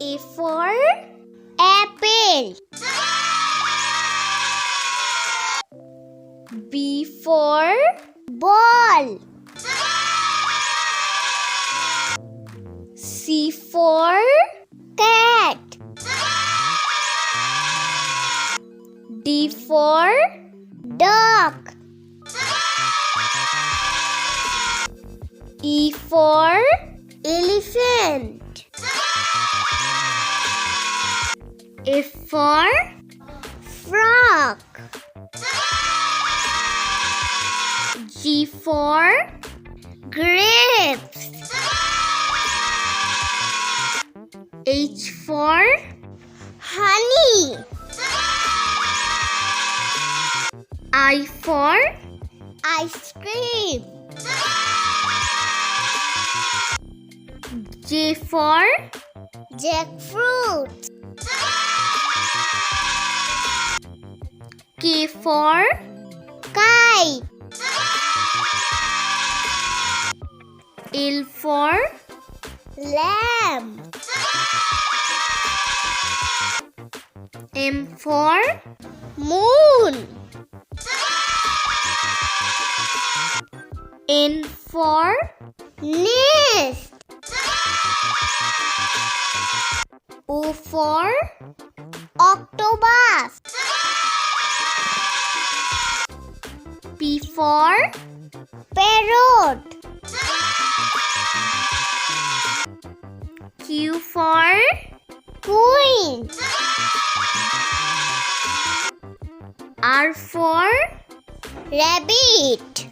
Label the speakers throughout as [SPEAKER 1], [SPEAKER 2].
[SPEAKER 1] A for apple. B for ball. C for cat. D for duck. E for elephant. F for frog. G for grapes. H for honey. I for ice cream. J for jackfruit. K for kite. L for lamb. M for moon. N for nest. O for octopus. P for parrot. Q for queen. R for rabbit.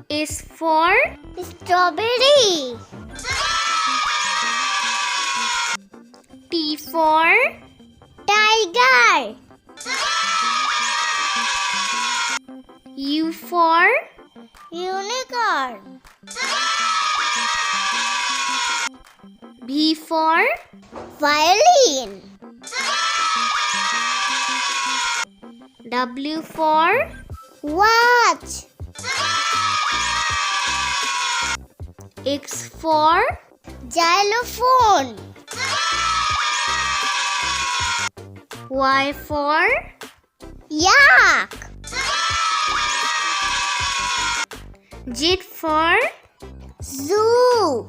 [SPEAKER 1] S for strawberry. T for tiger. U for unicorn. V for violin. W for watch. X for xylophone. Y for yak. Z for zoo.